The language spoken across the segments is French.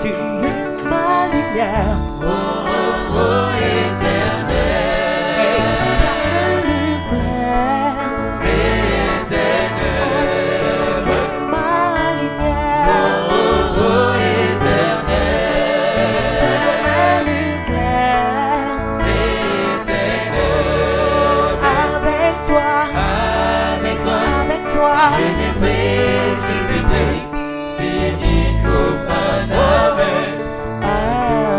tu es ma lumière. Oh, oh, oh, éternel. Et ça me plaît. Éternel. Tu es ma lumière. Oh, oh, oh, éternel. Tu es ma lumière. Éternel. Avec toi, Avec toi, avec toi, je n'ai précipité. Si il trouve un avec.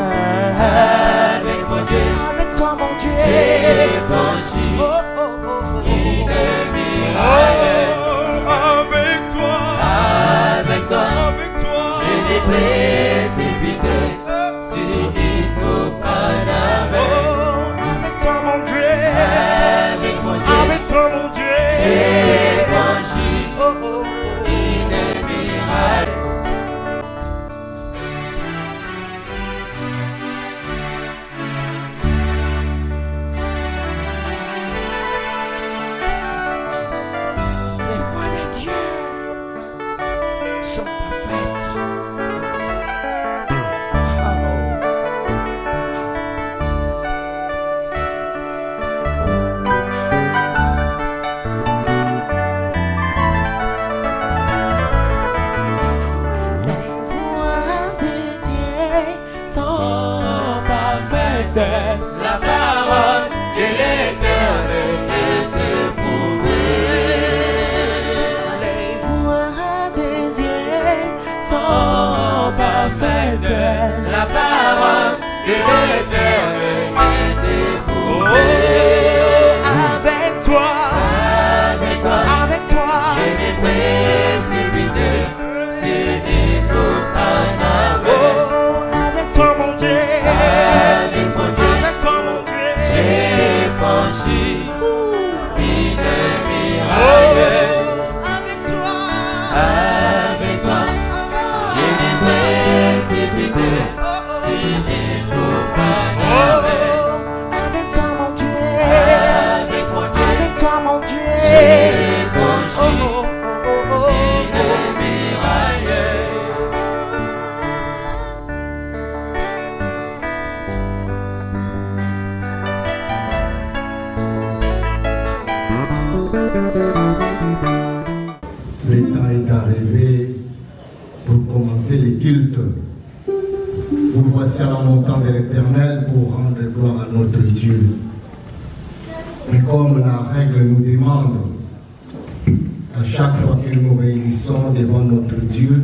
Avec mon Dieu, avec toi mon Dieu. j'ai franchi Oh, oh, oh, oh. une muraille. Avec toi, Avec toi, avec toi, je n'ai précipité. Si il trouve un avec. Avec toi mon Dieu. Avec mon Dieu, Avec toi mon Dieu. j'ai franchi Oh, oh, oh. une muraille. Les voies de Dieu sont parfaites. Les voies de Dieu sont parfaites. La parole de l'Éternel est éprouvée. Les voies de Dieu sont parfaites. La parole de l'Éternel est éprouvée. Avec toi, Avec toi, avec toi, je m'ai précipité. Si il trouve un avec. oh, avec toi mon Dieu, Avec mon Dieu, avec toi mon Dieu, j'ai franchi une muraille. avec toi, Avec toi, je m'ai précipité. Si il trouve un avec. avec toi mon Dieu, Avec mon Dieu, avec toi mon Dieu, j'ai franchi oh, oh, oh, oh. une muraille. Le temps est arrivé pour commencer les cultes. Nous voici à la montagne de l'Éternel pour rendre gloire à notre Dieu. Mais comme la règle nous demande, à chaque fois que nous nous réunissons devant notre Dieu,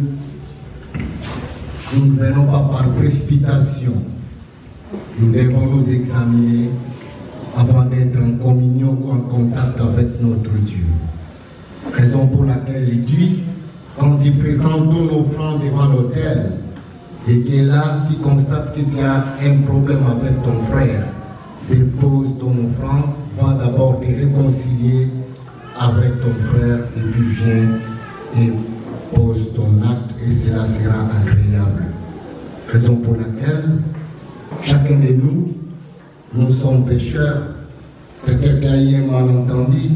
nous ne venons pas par précipitation. Nous devons nous examiner avant d'être en communion ou en contact avec notre Dieu. Raison pour laquelle il dit, quand tu présentes ton offrande devant l'autel, et que là tu constates que tu as un problème avec ton frère, dépose ton offrande, va d'abord te réconcilier avec ton frère, et puis viens et pose ton acte, et cela sera agréable. Raison pour laquelle chacun de nous, nous sommes pécheurs. Peut-être qu'il y a un malentendu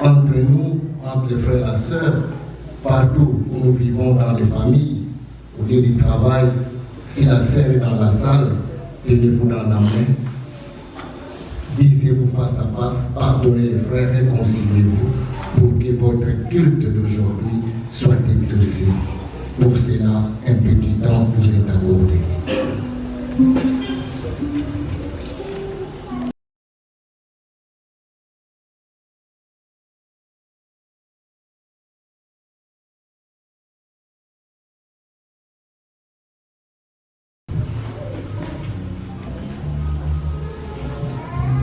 entre nous, entre les frères et sœurs, partout où nous vivons dans les familles, au lieu du travail. Si la sœur est dans la salle, tenez-vous dans la main, disez-vous face à face, pardonnez les frères, réconciliez-vous pour que votre culte d'aujourd'hui soit exaucé. Pour cela, un petit temps vous est accordé.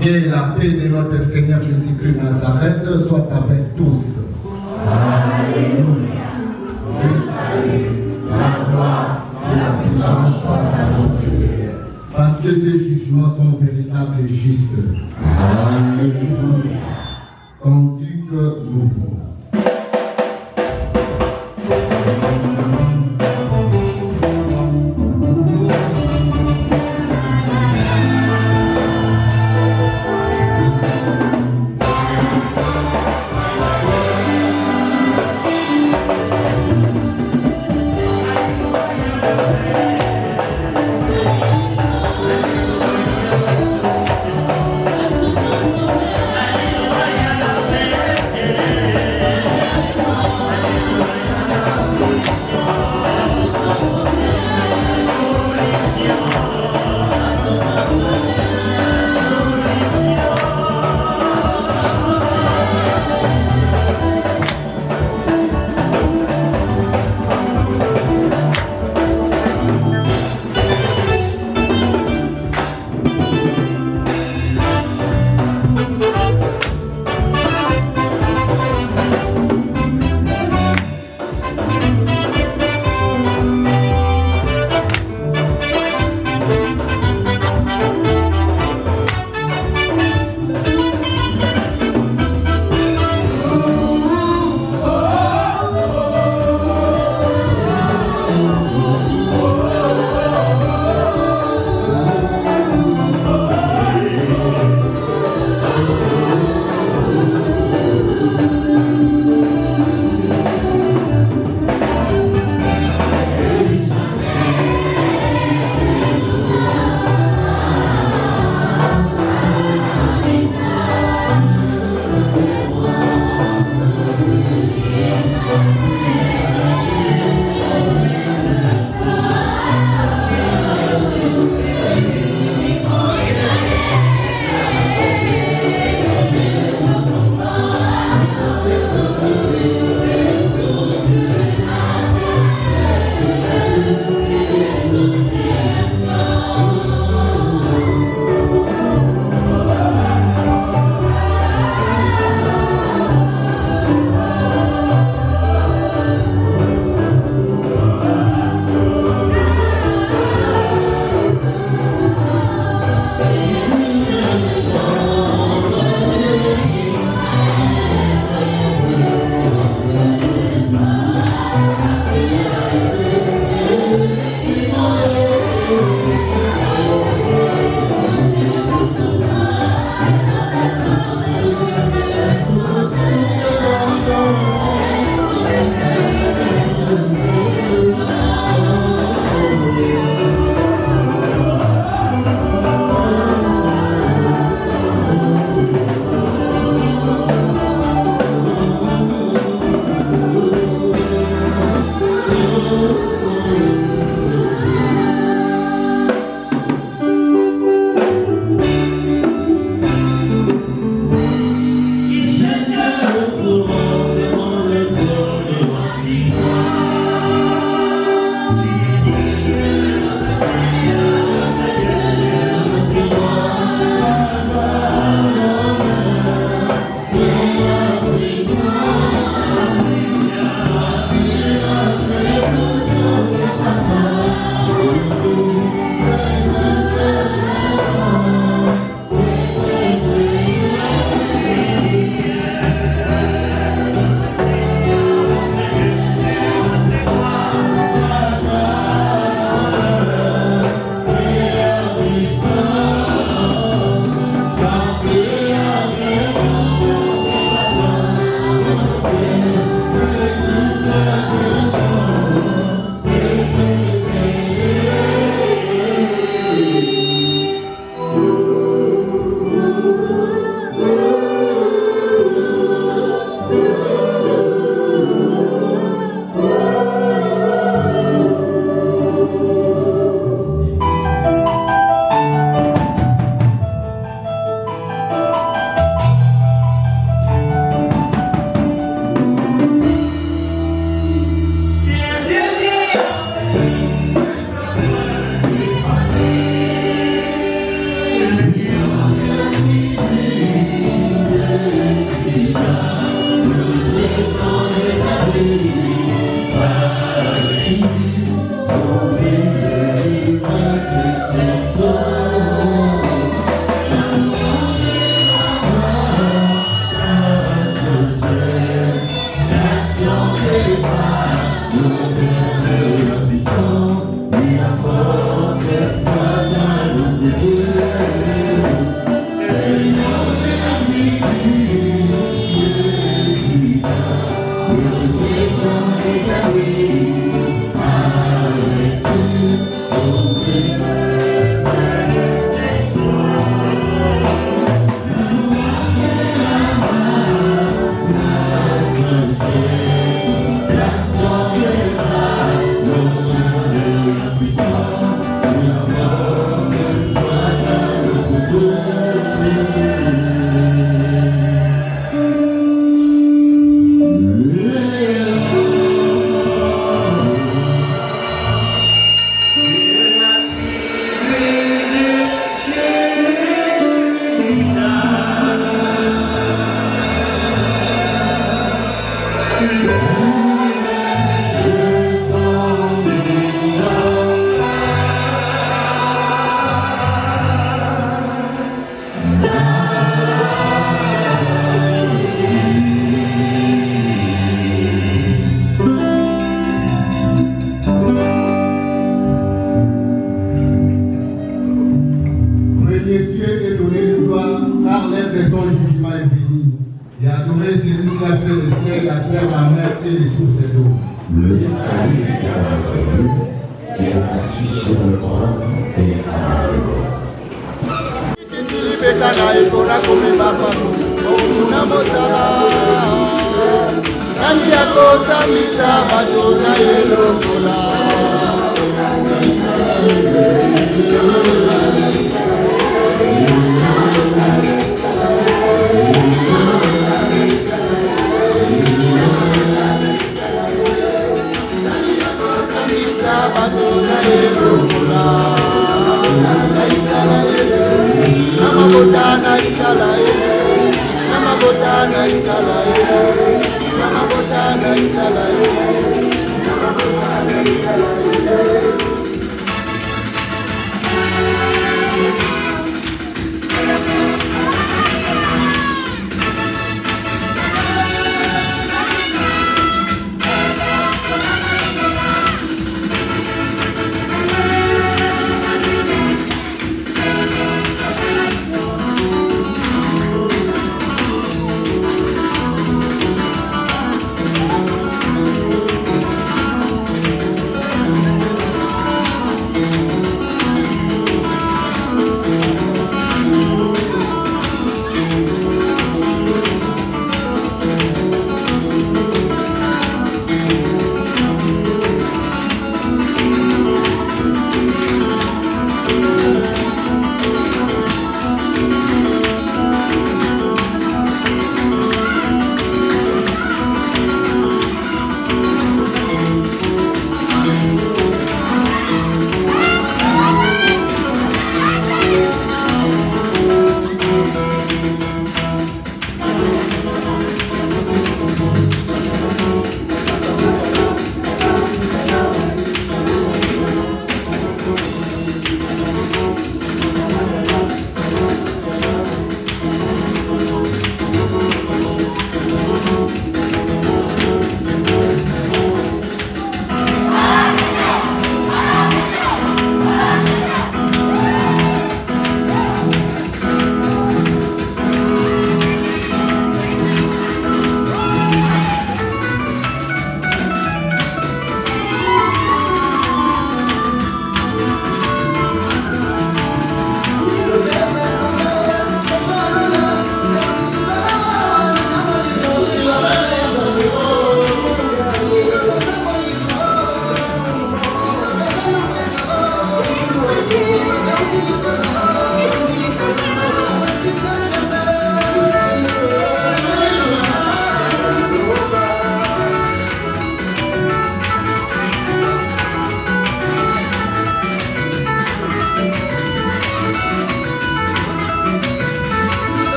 Que la paix de notre Seigneur Jésus-Christ Nazareth soit avec tous. Alléluia. Le salut, la gloire et la puissance soient à notre Dieu. Parce que ces jugements sont véritables et justes. Alléluia. Cantique nouveau.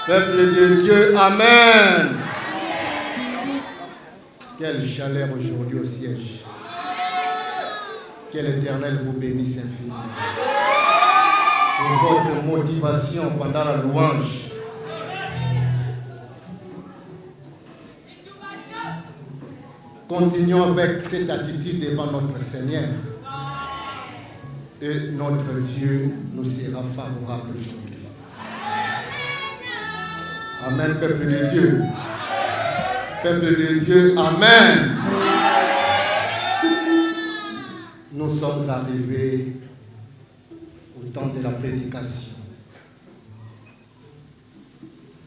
Peuple de Dieu, Amen. Quelle chaleur aujourd'hui au siège. Que l'Éternel vous bénisse infiniment. Pour votre motivation pendant la louange. Continuons avec cette attitude devant notre Seigneur. Et notre Dieu nous sera favorable aujourd'hui. Amen, peuple de Dieu. Peuple de Dieu, Amen. Nous sommes arrivés au temps de la prédication.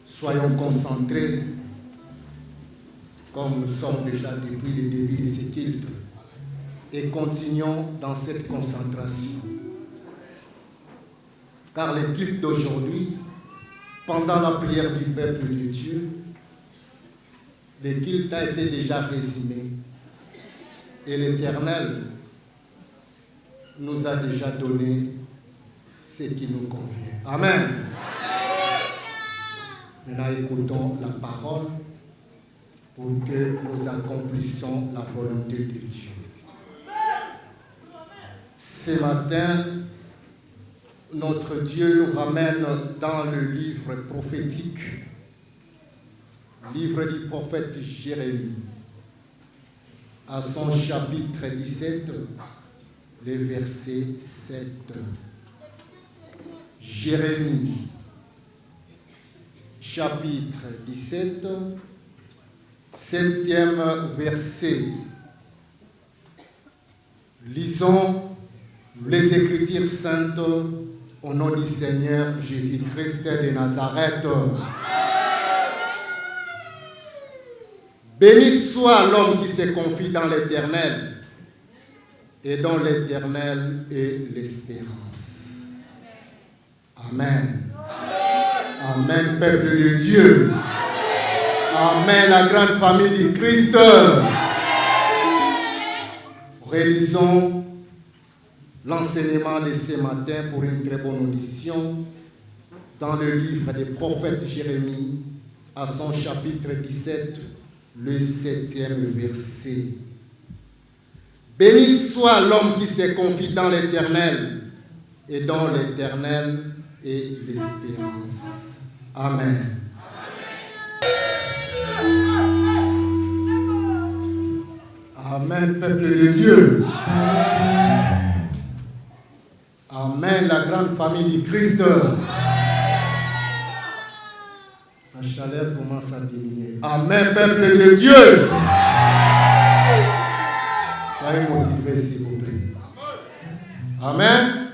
Soyons concentrés, comme nous sommes déjà depuis le début de ce culte, et continuons dans cette concentration. Car le culte d'aujourd'hui, pendant la prière du peuple de Dieu, le culte a été déjà résumé. Et l'Éternel nous a déjà donné ce qui nous convient. Amen. Maintenant, écoutons la parole pour que nous accomplissions la volonté de Dieu. Ce matin, notre Dieu nous ramène dans le livre prophétique, livre du prophète Jérémie, à son chapitre 17, le verset 7. Jérémie, chapitre 17, 7e verset. Lisons les Écritures saintes au nom du Seigneur Jésus-Christ de Nazareth. Béni soit l'homme qui se confie dans l'Éternel et dont l'Éternel est l'espérance. Amen. Amen, peuple de Dieu. Amen, la grande famille du Christ. Réalisons l'enseignement de ce matin pour une très bonne audition dans le livre des prophètes Jérémie à son chapitre 17, le 7e verset. Béni soit l'homme qui se confie dans l'Éternel et dont l'Éternel est l'espérance. Amen. Amen, peuple de Dieu. Amen, la grande famille du Christ. La chaleur commence à diminuer. Amen, peuple de Dieu. Soyez motivés, s'il vous plaît. Amen.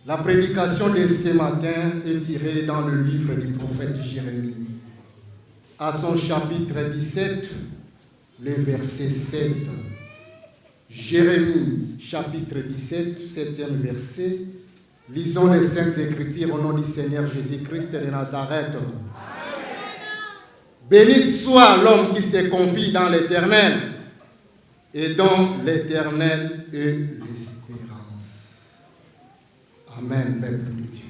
La prédication de ce matin est tirée dans le livre du prophète Jérémie, à son chapitre 17, le verset 7. Jérémie, chapitre 17, 7e verset. Lisons les Saintes Écritures au nom du Seigneur Jésus-Christ de Nazareth. Béni soit l'homme qui se confie dans l'Éternel et dont l'Éternel est l'espérance. Amen, peuple de Dieu.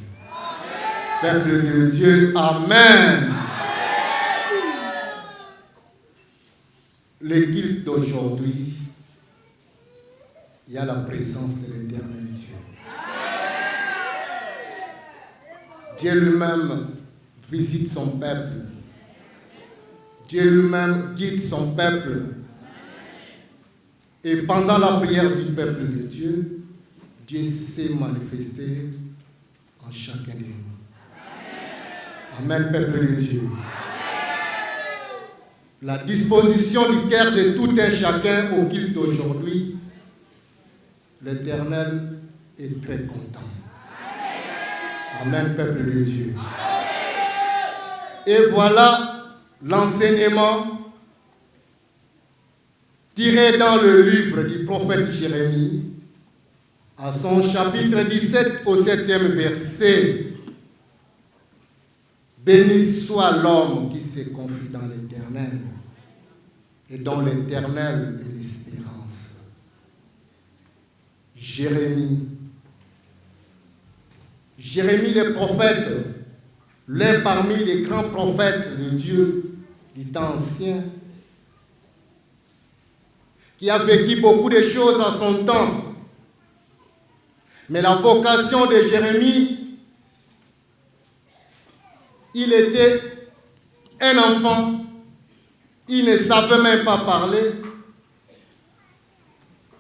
Peuple de Dieu, Amen. Le culte d'aujourd'hui, il y a la présence de l'Éternel Dieu. Dieu lui-même visite son peuple. Dieu lui-même guide son peuple. Et pendant la prière du peuple de Dieu, Dieu s'est manifesté en chacun de nous. Amen, peuple de Dieu. La disposition du cœur de tout un chacun au culte d'aujourd'hui, l'Éternel est très content. Amen, peuple de Dieu. Et voilà l'enseignement tiré dans le livre du prophète Jérémie, à son chapitre 17 au 7e verset. Béni soit l'homme qui se confie dans l'Éternel et dont l'Éternel est l'espérance. Jérémie, Jérémie le prophète, l'un parmi les grands prophètes de Dieu du temps ancien, qui a vécu beaucoup de choses en son temps. Mais la vocation de Jérémie, il était un enfant, il ne savait même pas parler,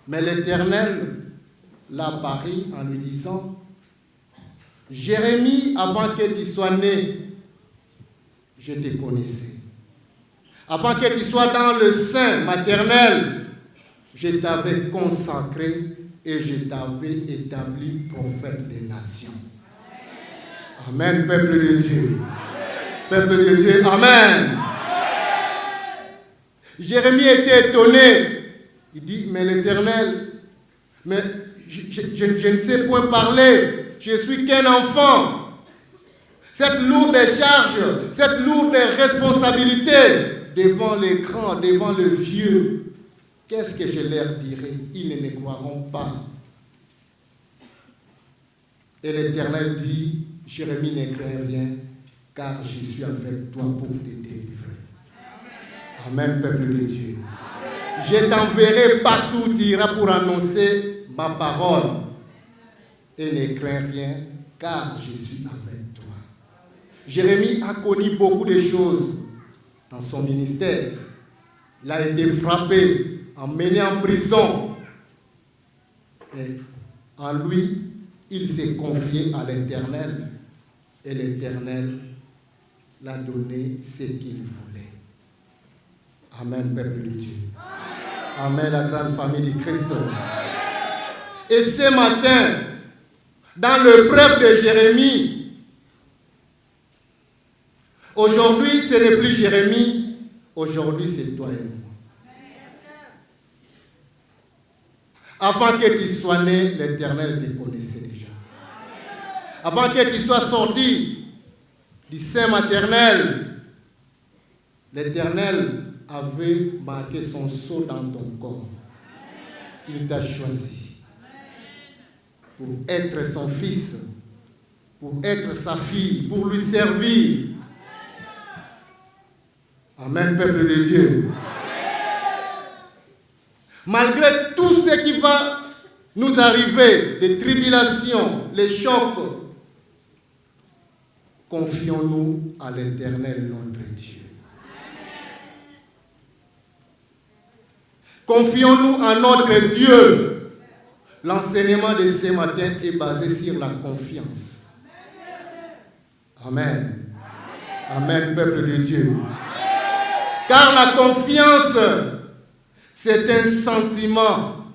mais l'Éternel l'a apparu en lui disant: Jérémie, avant que tu sois né, je te connaissais. Avant que tu sois dans le sein maternel, je t'avais consacré et je t'avais établi prophète des nations. Amen, peuple de Dieu. Peuple de Dieu, Amen. Jérémie était étonné. Il dit: mais l'Éternel, mais je ne sais point parler. Je suis qu'un enfant. Cette lourde charge, cette lourde responsabilité devant les grands, devant le vieux, qu'est-ce que je leur dirai? Ils ne me croiront pas. Et l'Éternel dit: Jérémie, ne crains rien, car je suis avec toi pour te délivrer. Amen, peuple de Dieu. Je t'enverrai partout où tu iras pour annoncer ma parole. Et ne crains rien, car je suis avec toi. Jérémie a connu beaucoup de choses dans son ministère. Il a été frappé, emmené en prison. Et en lui, il s'est confié à l'Éternel. Et l'Éternel l'a donné ce qu'il voulait. Amen, peuple de Dieu. Amen, la grande famille du Christ. Et ce matin, dans le preuve de Jérémie, aujourd'hui ce n'est plus Jérémie, aujourd'hui c'est toi et moi. Avant que tu sois né, l'Éternel te connaissait déjà. Avant que tu sois sorti du sein maternel, l'Éternel avait marqué son sceau dans ton corps. Il t'a choisi pour être son fils, pour être sa fille, pour lui servir. Amen, peuple de Dieu. Malgré tout ce qui va nous arriver, les tribulations, les chocs, confions-nous à l'Éternel, notre Dieu. Confions-nous à notre Dieu. L'enseignement de ce matin est basé sur la confiance. Amen. Amen, peuple de Dieu. Car la confiance, c'est un sentiment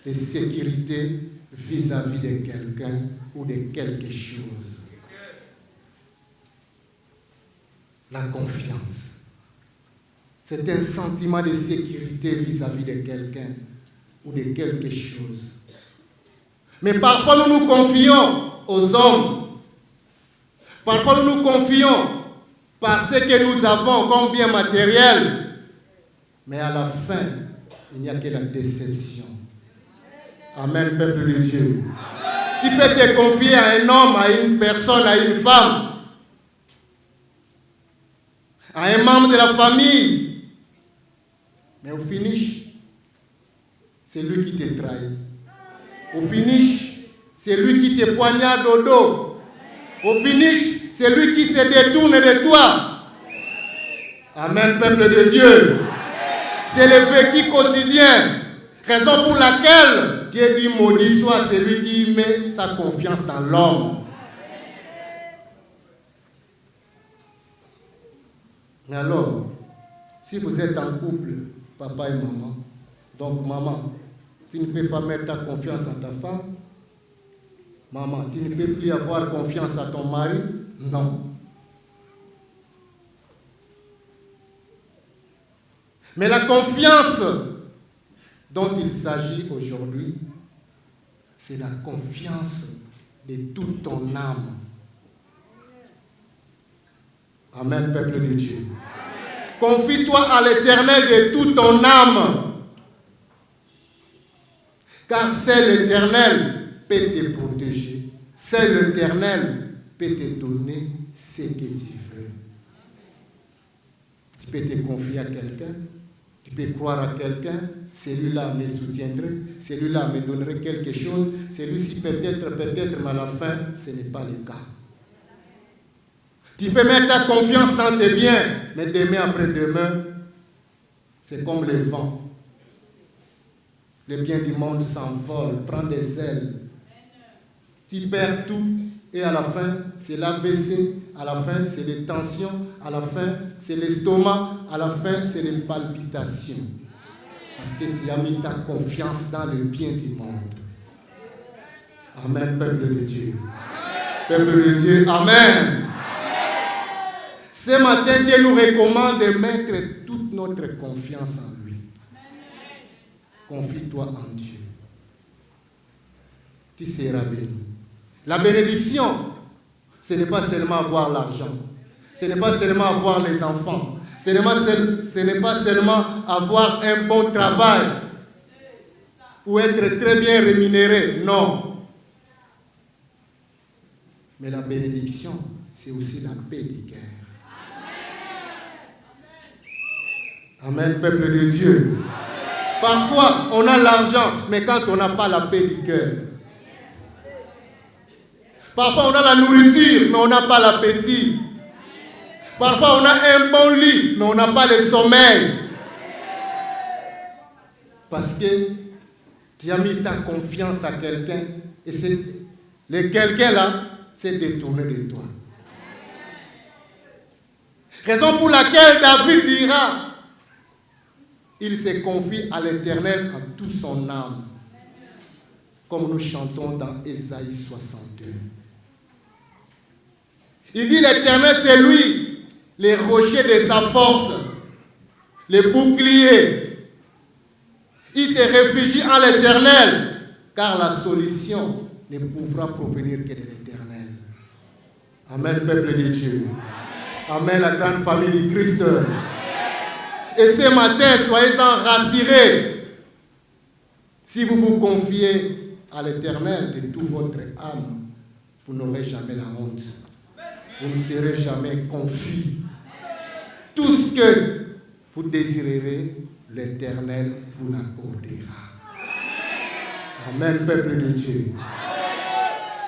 de sécurité vis-à-vis de quelqu'un ou de quelque chose. La confiance, c'est un sentiment de sécurité vis-à-vis de quelqu'un ou de quelque chose. Mais parfois nous nous confions aux hommes. Parfois nous nous confions par ce que nous avons comme bien matériel. Mais à la fin, il n'y a que la déception. Amen, peuple de Dieu. Tu peux te confier à un homme, à une personne, à une femme, à un membre de la famille. Mais au finish, c'est lui qui te trahit. Au finish, c'est lui qui te poignarde au dos. Au finish, c'est lui qui se détourne de toi. Amen, peuple de Dieu. C'est le vécu quotidien. Raison pour laquelle Dieu dit: maudit soit celui qui met sa confiance dans l'homme. Mais alors, si vous êtes en couple, papa et maman, donc maman, tu ne peux pas mettre ta confiance en ta femme. Maman, tu ne peux plus avoir confiance à ton mari. Non. Mais la confiance dont il s'agit aujourd'hui, c'est la confiance de toute ton âme. Amen, peuple de Dieu. Confie-toi à l'Éternel de toute ton âme. Car seul l'Éternel peut te protéger. Seul l'Éternel peut te donner ce que tu veux. Tu peux te confier à quelqu'un, tu peux croire à quelqu'un, celui-là me soutiendrait, celui-là me donnerait quelque chose, celui-ci peut-être, mais à la fin, ce n'est pas le cas. Tu peux mettre ta confiance dans tes biens, mais demain après-demain, c'est comme le vent. Les biens du monde s'envolent, prend des ailes. Tu perds tout et à la fin, c'est l'AVC, à la fin, c'est les tensions, à la fin, c'est l'estomac, à la fin, c'est les palpitations. Parce que tu as mis ta confiance dans le bien du monde. Amen, peuple de Dieu. Peuple de Dieu, Amen. Ce matin, Dieu nous recommande de mettre toute notre confiance en lui. Confie-toi en Dieu. Tu seras béni. La bénédiction, ce n'est pas seulement avoir l'argent. Ce n'est pas seulement avoir les enfants. Ce n'est pas seulement avoir un bon travail ou être très bien rémunéré. Non. Mais la bénédiction, c'est aussi la paix du cœur. Amen, peuple de Dieu. Parfois, on a l'argent, mais quand on n'a pas la paix du cœur. Parfois, on a la nourriture, mais on n'a pas l'appétit. Parfois, on a un bon lit, mais on n'a pas le sommeil. Parce que tu as mis ta confiance à quelqu'un, et le quelqu'un-là s'est détourné de toi. Raison pour laquelle David dira, il se confie à l'Éternel en toute son âme, comme nous chantons dans Ésaïe 62. Il dit l'Éternel, c'est lui, les rochers de sa force, les boucliers. Il se réfugie en l'Éternel, car la solution ne pourra provenir que de l'Éternel. Amen, peuple de Dieu. Amen, la grande famille du Christ. Et ce matin, soyez-en rassurés. Si vous vous confiez à l'Éternel de toute votre âme, vous n'aurez jamais la honte. Vous ne serez jamais confus. Tout ce que vous désirerez, l'Éternel vous l'accordera. Amen, peuple de Dieu.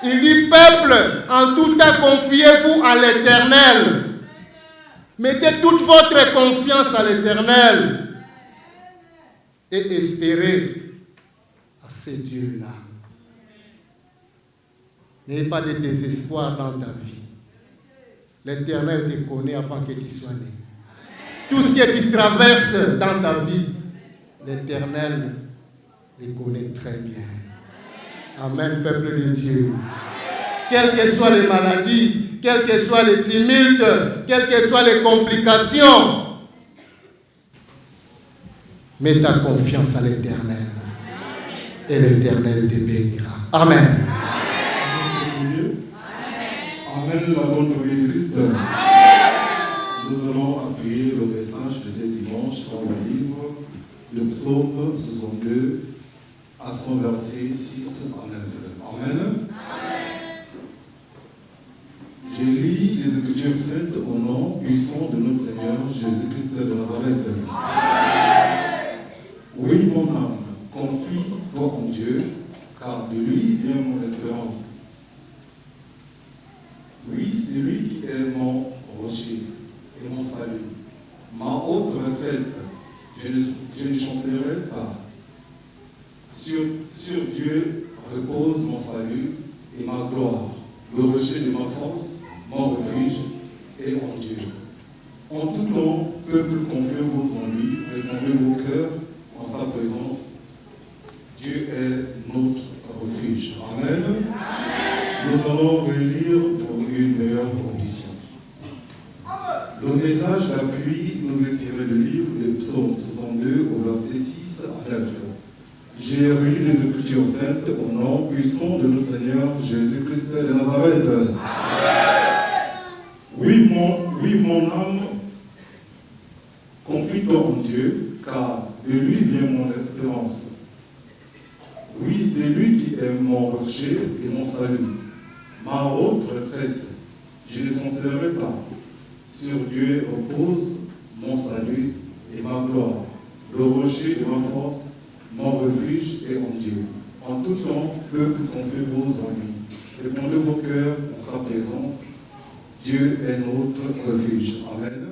Il dit, peuple, en tout temps, confiez-vous à l'Éternel. Mettez toute votre confiance à l'Éternel et espérez à ce Dieu-là. N'ayez pas de désespoir dans ta vie. L'Éternel te connaît avant que tu sois né. Tout ce que tu traverses dans ta vie, l'Éternel le connaît très bien. Amen, peuple de Dieu. Quelles que soient les maladies, quels que soient les tumultes, quelles que soient les complications, mets ta confiance à l'Éternel et l'Éternel te bénira. Amen. Amen, la bonne famille de Christ. Nous allons appuyer le message de ce dimanche dans le livre, le psaume 62, à son verset 6 à 9. Amen. Je lis les Écritures saintes au nom puissant de notre Seigneur Jésus-Christ de Nazareth. Oui, mon âme, confie-toi en Dieu, car de lui vient mon espérance. Oui, c'est lui qui est mon rocher et mon salut, ma haute retraite. Je ne chancellerai pas. Sur Dieu repose mon salut et ma gloire, le rocher de ma force, mon refuge est en Dieu. En tout temps, peuple, confiez-vous en lui, répondez vos cœurs en sa présence. Dieu est notre refuge. Amen. Nous allons relire pour une meilleure condition. Le message d'appui nous est tiré du livre de Psaume 62 au verset 6 à 9. J'ai relu les Écritures saintes au nom puissant de notre Seigneur Jésus-Christ de Nazareth. Oui, mon âme, confie-toi en Dieu, car de lui vient mon espérance. Oui, c'est lui qui est mon rocher et mon salut, Ma haute retraite, je ne censurerai pas. Sur Dieu repose mon salut et ma gloire. Le rocher de ma force, mon refuge est en Dieu. En tout temps, peuple, confiez vos ennuis. Répondez vos cœurs en sa présence. Dieu est notre refuge. Amen.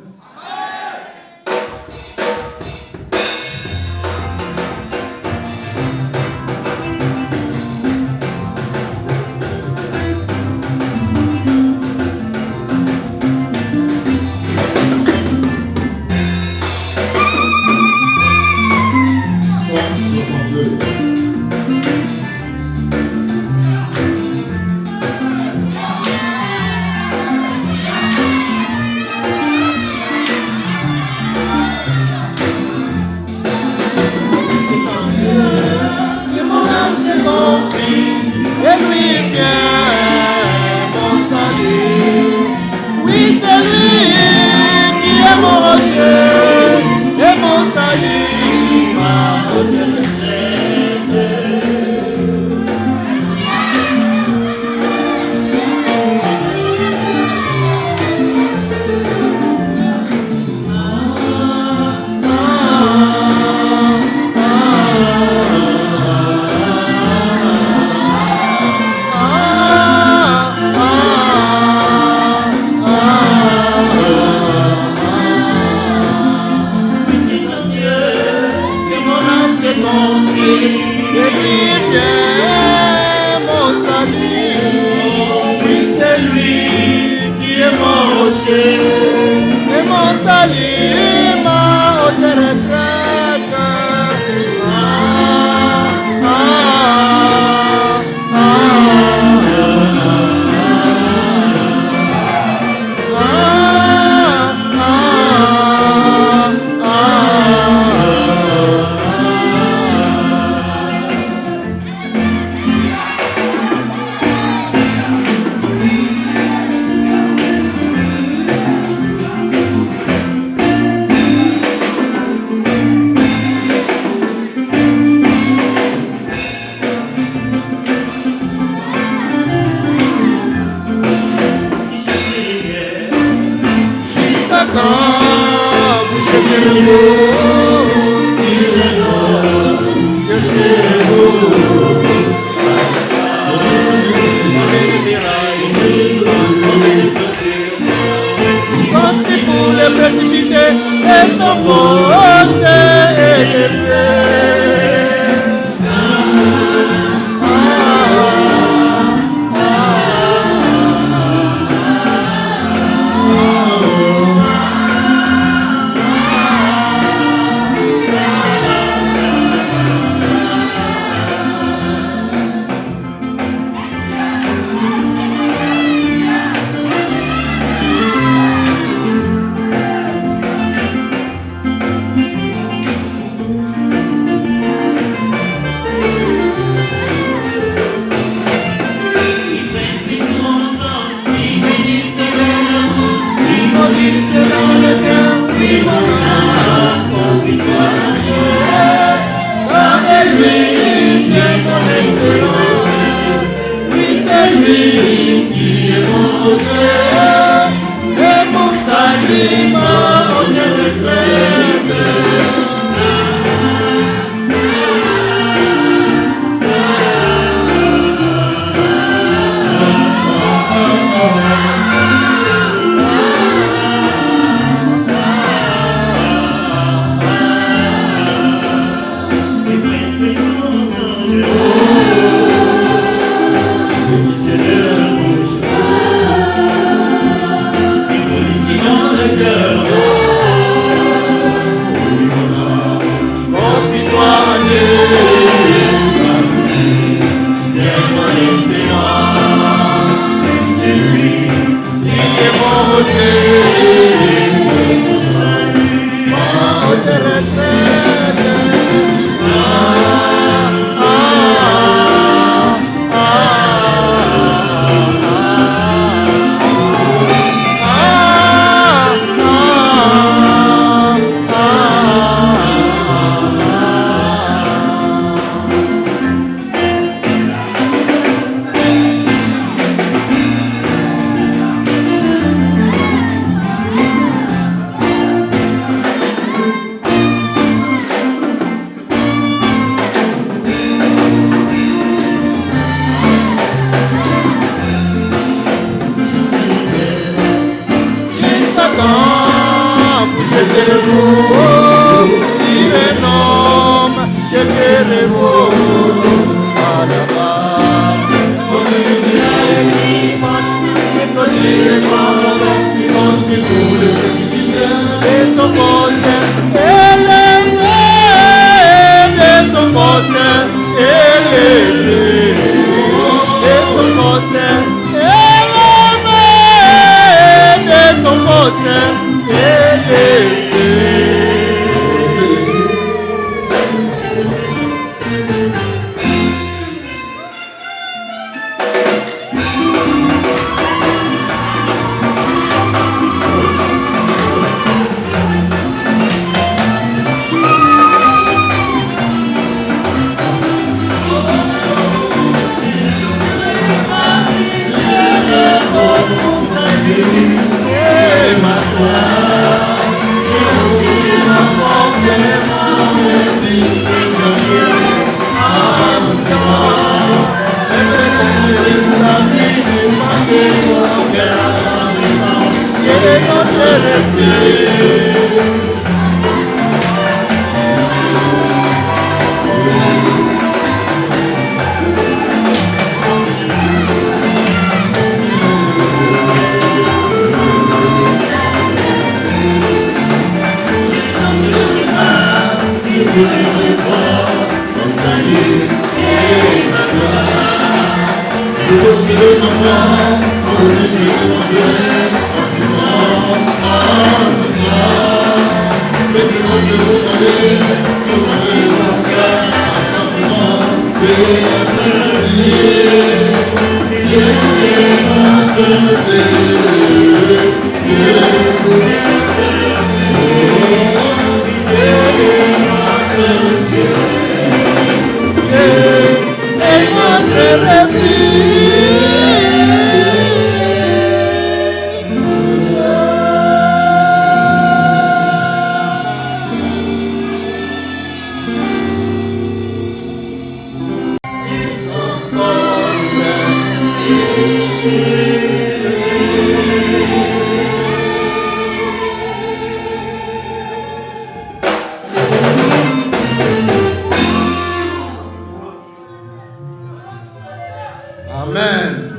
Amen.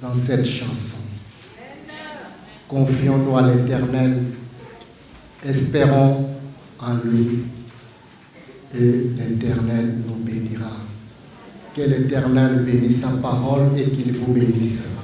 Dans cette chanson, confions-nous à l'Éternel, espérons en lui et l'Éternel nous bénira. Que l'Éternel bénisse sa parole et qu'il vous bénisse.